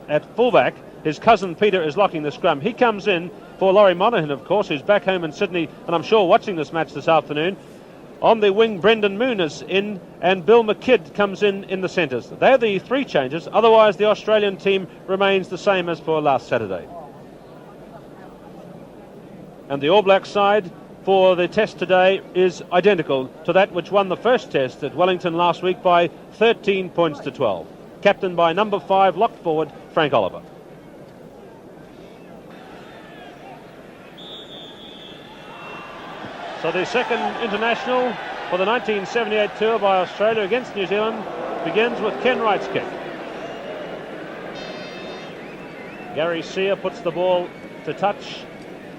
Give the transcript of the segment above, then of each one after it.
At fullback, his cousin Peter is locking the scrum. He comes in for Laurie Monaghan, of course, who's back home in Sydney, and I'm sure watching this match this afternoon. On the wing, Brendan Moon is in, and Bill McKidd comes in the centres. They're the three changes. Otherwise, the Australian team remains the same as for last Saturday. And the All Black side for the test today is identical to that which won the first test at Wellington last week by 13 points to 12. Captained by number 5, locked forward, Frank Oliver. So the second international for the 1978 tour by Australia against New Zealand begins with Ken Wright's kick. Gary Sear puts the ball to touch.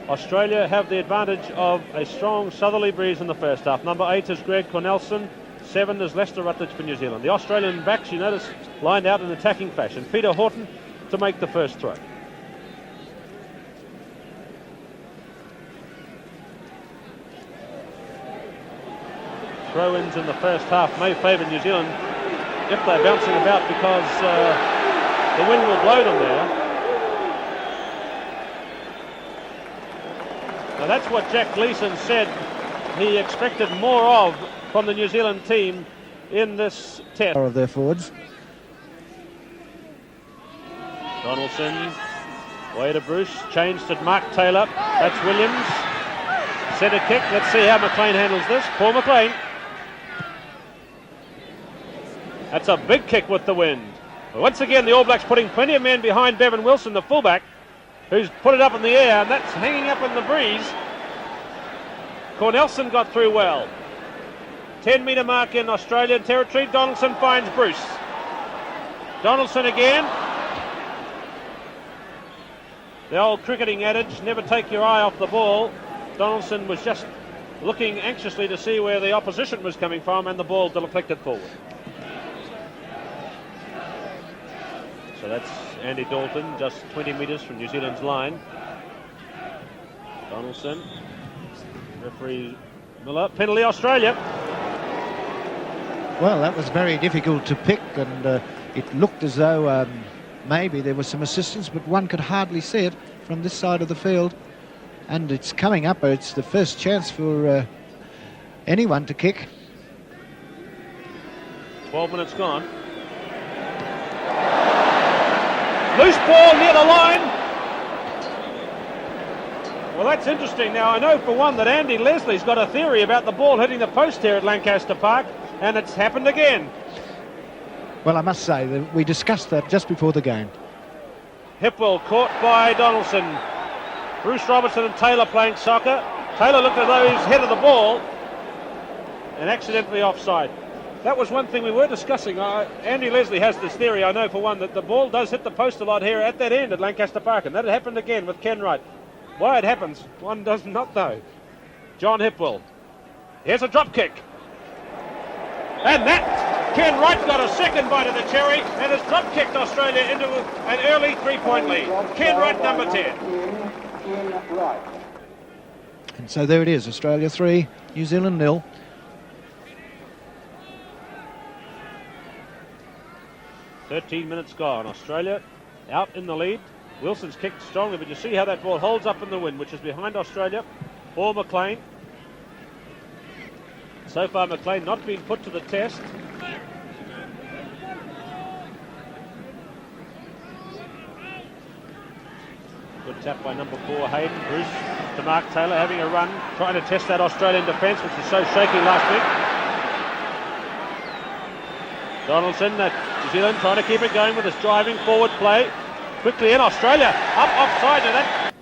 Australia have the advantage of a strong southerly breeze in the first half. Number 8 is Greg Cornelson. 7 is Lester Rutledge for New Zealand. The Australian backs, you notice, lined out in attacking fashion. Peter Horton to make the first throw. Throw-ins in the first half may favour New Zealand if they're bouncing about, because the wind will blow them there. Now that's what Jack Gleeson said he expected more of from the New Zealand team in this test. Of their forwards. Donaldson, way to Bruce, changed to Mark Taylor. That's Williams. Centre kick. Let's see how McLean handles this. Paul McLean. That's a big kick with the wind. Once again, the All Blacks putting plenty of men behind Bevan Wilson, the fullback, who's put it up in the air, and that's hanging up in the breeze. Cornelson got through well. 10-metre mark in Australian territory. Donaldson finds Bruce. Donaldson again. The old cricketing adage, never take your eye off the ball. Donaldson was just looking anxiously to see where the opposition was coming from, and the ball deflected forward. So that's Andy Dalton, just 20 metres from New Zealand's line. Donaldson. Referee Miller. Penalty Australia. Well, that was very difficult to pick, and it looked as though maybe there was some assistance, but one could hardly see it from this side of the field. And it's coming up. It's the first chance for anyone to kick. 12 minutes gone. Loose ball near the line. Well, that's interesting. Now, I know for one that Andy Leslie's got a theory about the ball hitting the post here at Lancaster Park, and it's happened again. Well, I must say that we discussed that just before the game. Hipwell caught by Donaldson. Bruce Robertson and Taylor playing soccer. Taylor looked as though he's headed the ball and accidentally offside. That was one thing we were discussing. Andy Leslie has this theory, I know for one, that the ball does hit the post a lot here at that end at Lancaster Park, and that happened again with Ken Wright. Why it happens, one does not know. John Hipwell. Here's a drop kick. And that, Ken Wright got a second bite of the cherry and has drop kicked Australia into an early 3-point lead. Ken Wright, number 10. And so there it is, Australia 3, New Zealand 0. "13 minutes gone. Australia out in the lead. Wilson's kicked strongly, but you see how that ball holds up in the wind, which is behind Australia. Paul McLean. So far, McLean not been put to the test. Good tap by number 4, Hayden. Bruce to Mark Taylor, having a run, trying to test that Australian defence, which was so shaky last week. Donaldson, New Zealand trying to keep it going with his driving forward play. Quickly in, Australia up offside to that.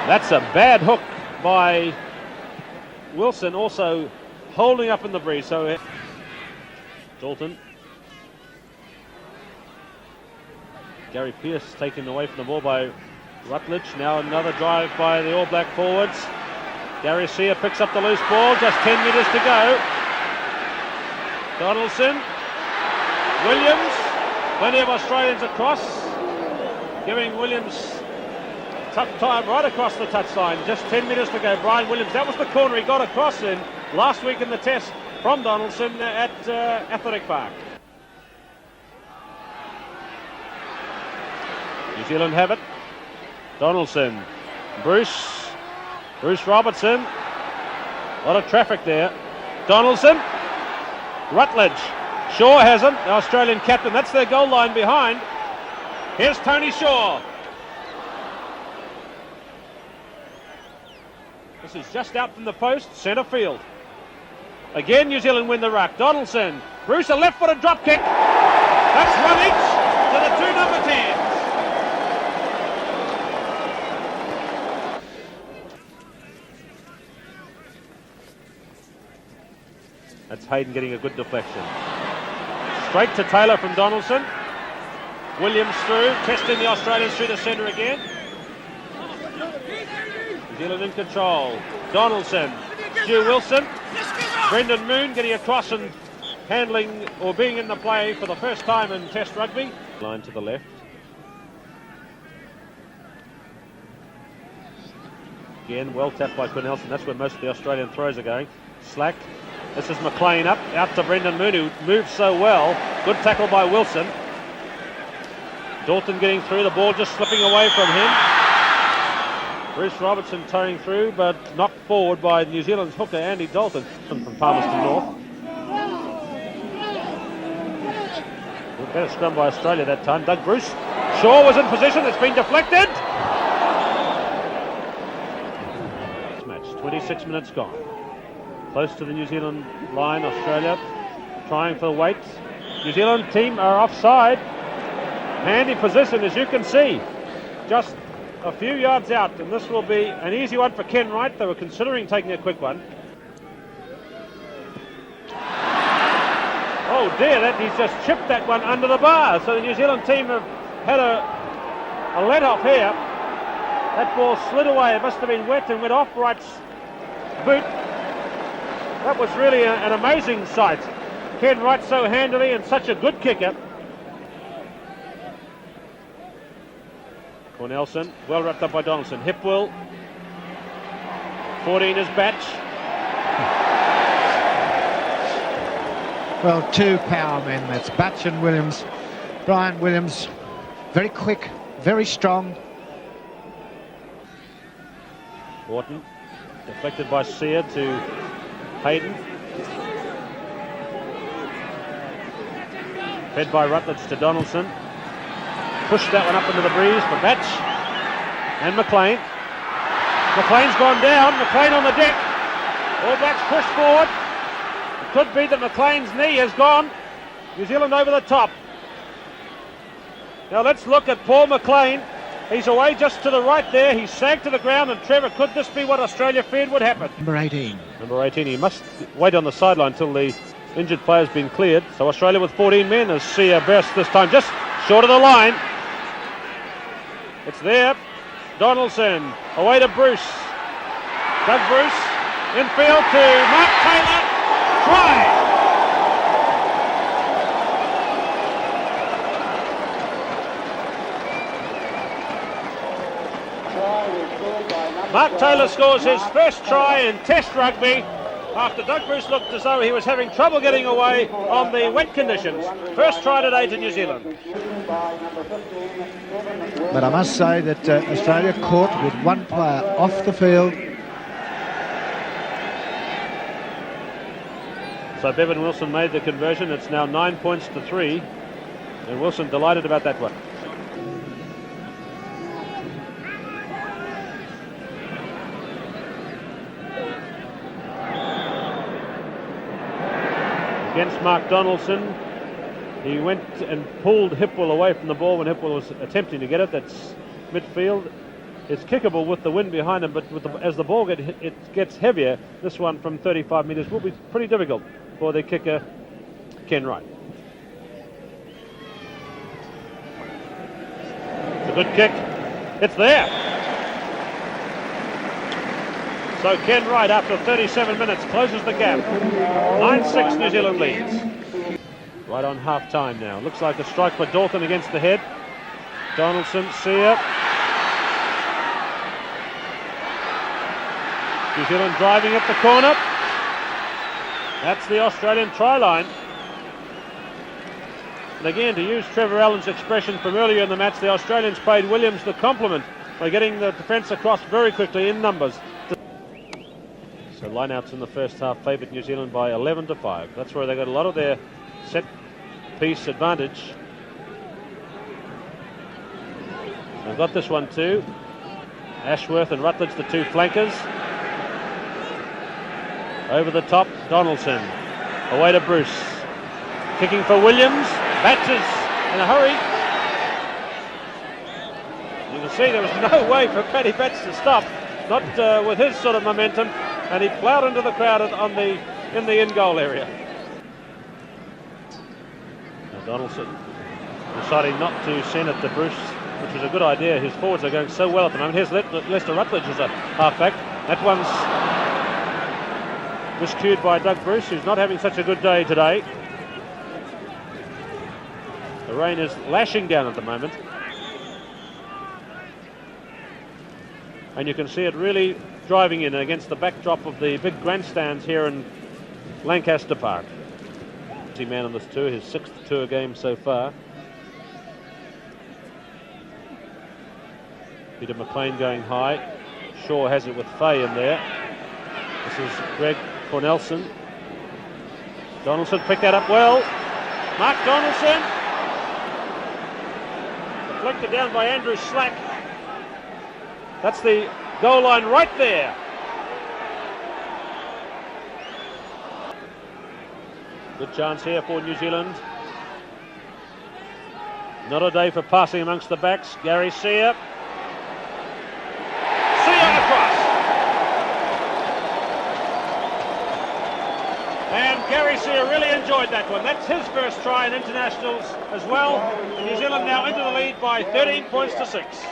That's a bad hook by Wilson, also holding up in the breeze. So Dalton. Gary Pearce taken away from the ball by Rutledge. Now another drive by the All Black forwards. Gary Sear picks up the loose ball, just 10 metres to go. Donaldson, Williams, plenty of Australians across, giving Williams tough time right across the touchline. Just 10 metres to go. Brian Williams, that was the corner he got across in. last week in the test from Donaldson at Athletic Park. New Zealand have it. Donaldson, Bruce Robertson. A lot of traffic there. Donaldson, Rutledge. Shaw has him, the Australian captain. That's their goal line behind. Here's Tony Shaw. This is just out from the post, centre field. Again, New Zealand win the ruck. Donaldson, Bruce, a left-footed drop kick. That's one each to the two number 10s. That's Hayden getting a good deflection. Straight to Taylor from Donaldson. Williams through, testing the Australians through the centre again. New Zealand in control. Donaldson, Stu Wilson. Brendan Moon getting across and handling or being in the play for the first time in Test rugby. Line to the left. Again, well tapped by Cornelson. That's where most of the Australian throws are going. Slack. This is McLean up, out to Brendan Moon, who moves so well. Good tackle by Wilson. Dalton getting through, the ball just slipping away from him. Bruce Robertson towing through, but knocked forward by New Zealand's hooker, Andy Dalton, from Palmerston North. Better scrum by Australia that time. Doug Bruce. Shaw was in position, it's been deflected. Match, 26 minutes gone. Close to the New Zealand line, Australia trying for the weight. New Zealand team are offside. Handy position, as you can see. Just a few yards out, and this will be an easy one for Ken Wright. They were considering taking a quick one. Oh dear, he's just chipped that one under the bar. So the New Zealand team have had a let-off here. That ball slid away. It must have been wet and went off Wright's boot. That was really an amazing sight. Ken Wright so handily and such a good kicker. Cornelson, well wrapped up by Donaldson. Hipwell, 14 is Batch. Well, two power men, that's Batch and Williams. Brian Williams, very quick, very strong. Wharton, deflected by Sear to Hayden. Fed by Rutledge to Donaldson. Pushed that one up into the breeze for Batch. And McLean. McLean's gone down. McLean on the deck. All Blacks pushed forward. It could be that McLean's knee has gone. New Zealand over the top. Now let's look at Paul McLean. He's away just to the right there. He's sagged to the ground, and Trevor, could this be what Australia feared would happen? Number 18. Number 18. He must wait on the sideline until the injured player's been cleared. So Australia with 14 men as Sia bursts this time just short of the line. It's there. Donaldson away to Bruce. Doug Bruce infield to Mark Taylor. Try. Mark Taylor scores his first try in Test rugby after Doug Bruce looked as though he was having trouble getting away on the wet conditions. First try today to New Zealand. But I must say that Australia caught with one player off the field. So Bevan Wilson made the conversion. It's now 9 points to 3. And Wilson delighted about that one. Against Mark Donaldson, he went and pulled Hipwell away from the ball when Hipwell was attempting to get it. That's midfield. It's kickable with the wind behind him, but as the ball gets heavier, this one from 35 metres will be pretty difficult for the kicker, Ken Wright. It's a good kick. It's there. So Ken Wright, after 37 minutes, closes the gap. 9-6 New Zealand leads. Right on half-time now. Looks like a strike for Dalton against the head. Donaldson, Sear. New Zealand driving at the corner. That's the Australian try line. And again, to use Trevor Allen's expression from earlier in the match, the Australians paid Williams the compliment by getting the defence across very quickly in numbers. So lineouts in the first half favoured New Zealand by 11-5. That's where they got a lot of their set piece advantage. They've got this one too. Ashworth and Rutledge, the two flankers. Over the top, Donaldson. Away to Bruce. Kicking for Williams. Batches in a hurry. You can see there was no way for Paddy Batch to stop. Not with his sort of momentum. And he ploughed into the crowd in the in-goal area. Now Donaldson deciding not to send it to Bruce, which was a good idea. His forwards are going so well at the moment. Here's Lester Rutledge as a halfback. That one's miscued by Doug Bruce, who's not having such a good day today. The rain is lashing down at the moment. And you can see it really driving in against the backdrop of the big grandstands here in Lancaster Park. Man on this tour, his 6th tour game so far. Peter McLean going high. Shaw has it with Fay in there. This is Greg Cornelson. Donaldson picked that up well. Mark Donaldson. Deflected down by Andrew Slack. That's the goal line right there. Good chance here for New Zealand. Not a day for passing amongst the backs. Gary Sear. Across. And Gary Sear really enjoyed that one. That's his first try in internationals as well. And New Zealand now into the lead by 13 points to 6.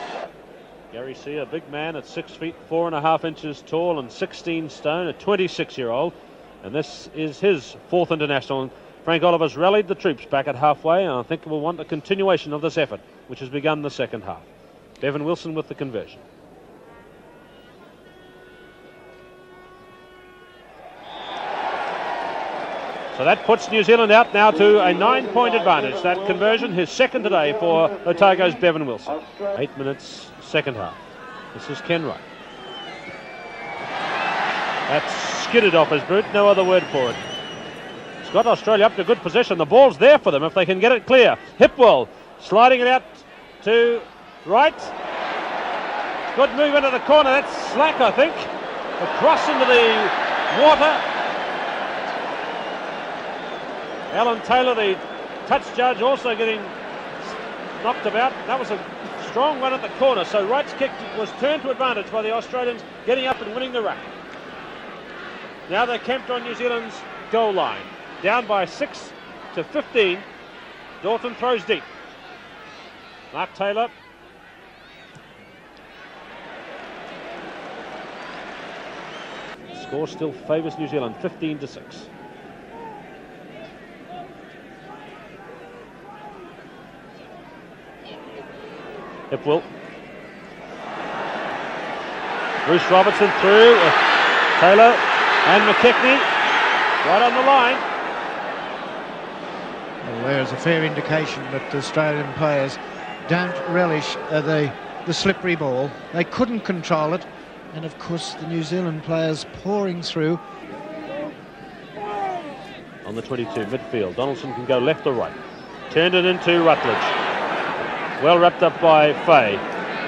Gary Sear, a big man at 6 feet 4.5 inches tall and 16 stone, a 26-year-old. And this is his 4th international. And Frank Oliver's rallied the troops back at halfway, and I think we'll want a continuation of this effort, which has begun the second half. Bevan Wilson with the conversion. So that puts New Zealand out now to a 9-point advantage. That conversion, his second today for Otago's Bevan Wilson. 8 minutes, second half. This is Ken Wright. That's skidded off his boot, no other word for it. It's got Australia up to good position. The ball's there for them if they can get it clear. Hipwell sliding it out to Wright. Good move into the corner. That's Slack, I think. Across into the water. Alan Taylor, the touch judge, also getting knocked about. That was a strong one at the corner. So Wright's kick was turned to advantage by the Australians, getting up and winning the ruck. Now they're camped on New Zealand's goal line. Down by 6-15. Dalton throws deep. Mark Taylor. The score still favours New Zealand, 15-6. Hipwell. Bruce Robertson through. Taylor and McKechnie right on the line. Well, there's a fair indication that the Australian players don't relish the slippery ball. They couldn't control it. And of course the New Zealand players pouring through. On the 22, midfield. Donaldson can go left or right. Turned it into Rutledge. Well wrapped up by Fay.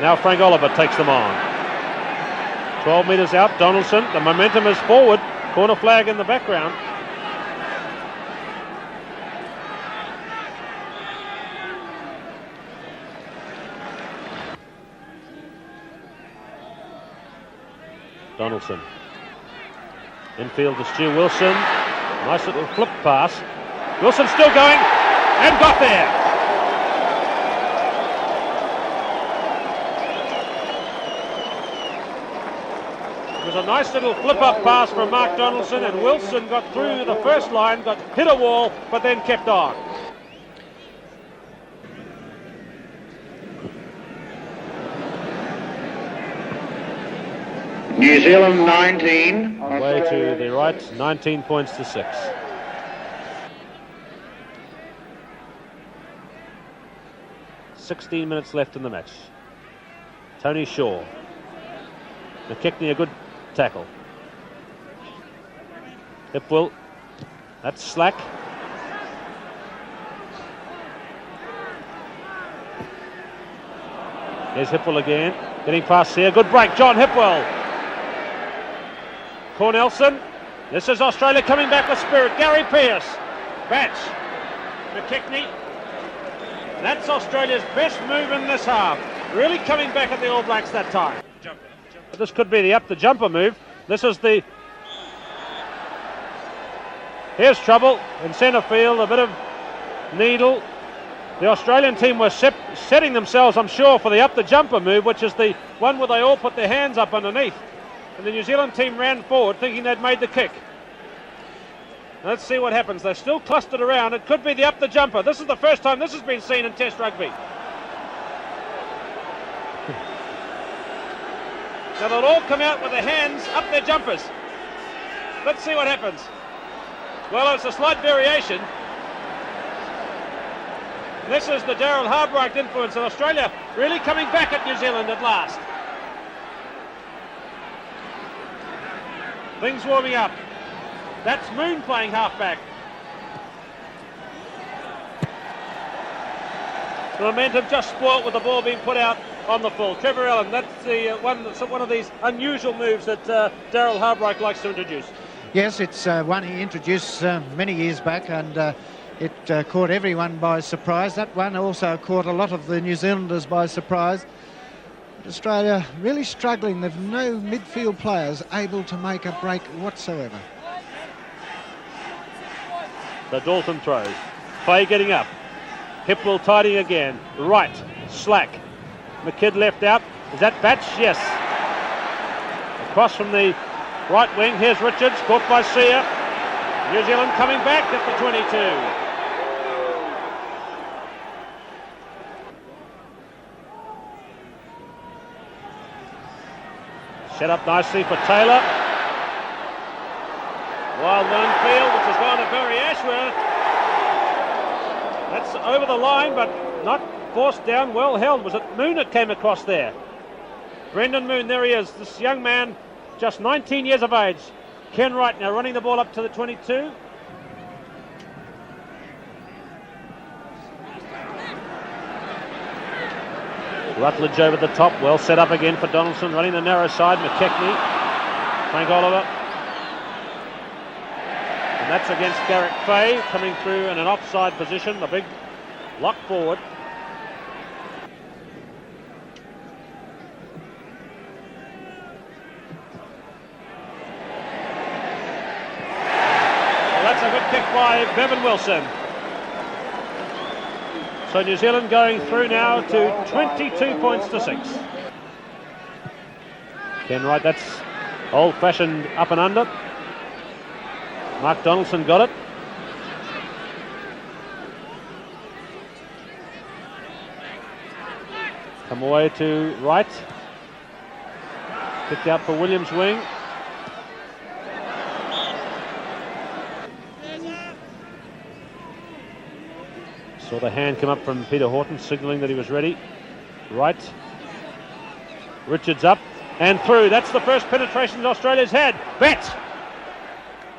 Now Frank Oliver takes them on. 12 metres out, Donaldson. The momentum is forward. Corner flag in the background. Donaldson. Infield to Stu Wilson. Nice little flip pass. Wilson still going and got there. It was a nice little flip-up pass from Mark Donaldson, and Wilson got through the first line, got hit a wall, but then kept on. New Zealand 19. Way to the right, 19 points to 6. "16 minutes left in the match. Tony Shaw. McKechnie, a good tackle. Hipwell. That's slack. There's Hipwell again. Getting past here. Good break. John Hipwell. Cornelson. This is Australia coming back with spirit. Gary Pearce. Batch. McKechnie. That's Australia's best move in this half. Really coming back at the All Blacks that time. This could be the up the jumper move. This is the... Here's trouble in centre field. A bit of needle. The Australian team were setting themselves, I'm sure, for the up the jumper move, which is the one where they all put their hands up underneath. And the New Zealand team ran forward thinking they'd made the kick. Let's see what happens. They're still clustered around. It could be the up the jumper. This is the first time this has been seen in Test rugby. Now they'll all come out with their hands up their jumpers. Let's see what happens. Well, it's a slight variation. This is the Daryl Harbright influence in Australia really coming back at New Zealand at last. Things warming up. That's Moon playing halfback. The momentum just spoilt with the ball being put out on the full. Trevor Allen, that's the one of these unusual moves that Daryl Harbright likes to introduce. Yes, it's one he introduced many years back, and it caught everyone by surprise. That one also caught a lot of the New Zealanders by surprise. But Australia really struggling. They've no midfield players able to make a break whatsoever. The Dalton throws. Clay getting up. Hipwell tidying again. Right. Slack. McKidd left out. Is that Batch? Yes. Across from the right wing. Here's Richards. Caught by Sear. New Zealand coming back at the 22. Set up nicely for Taylor. Wild one field, which has gone to Barry Ashworth. That's over the line, but not forced down, well held. Was it Moon that came across there? Brendan Moon, there he is. This young man, just 19 years of age. Ken Wright now running the ball up to the 22. Rutledge over the top, well set up again for Donaldson, running the narrow side. McKechnie, Frank Oliver. And that's against Garrick Fay, coming through in an offside position, the big lock forward. Well, that's a good kick by Bevan Wilson. So New Zealand going through now to 22 points to 6. Ken Wright, that's old-fashioned up and under. Mark Donaldson got it. Come away to Wright. Picked out for Williams' wing. Saw the hand come up from Peter Horton, signalling that he was ready. Right. Richards up and through. That's the first penetration that Australia's had. Bet!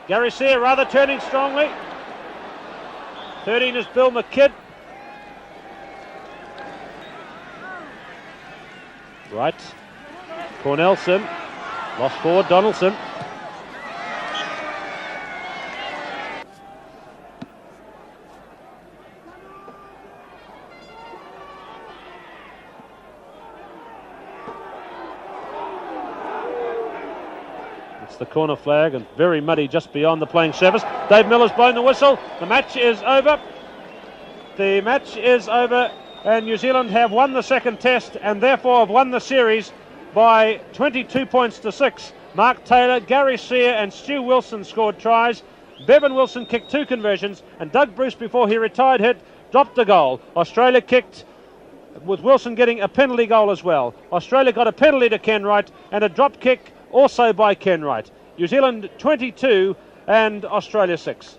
Gary Sear rather turning strongly. 13 is Bill McKidd. Right. Cornelson. Lost forward, Donaldson. The corner flag, and very muddy just beyond the playing surface. Dave Miller's blown the whistle. The match is over. The match is over, and New Zealand have won the second test and therefore have won the series by 22 points to 6. Mark Taylor, Gary Sear and Stu Wilson scored tries. Bevan Wilson kicked 2 conversions, and Doug Bruce, before he retired hit, dropped a goal. Australia kicked, with Wilson getting a penalty goal as well. Australia got a penalty to Ken Wright and a drop kick also by Ken Wright. New Zealand 22 and Australia 6.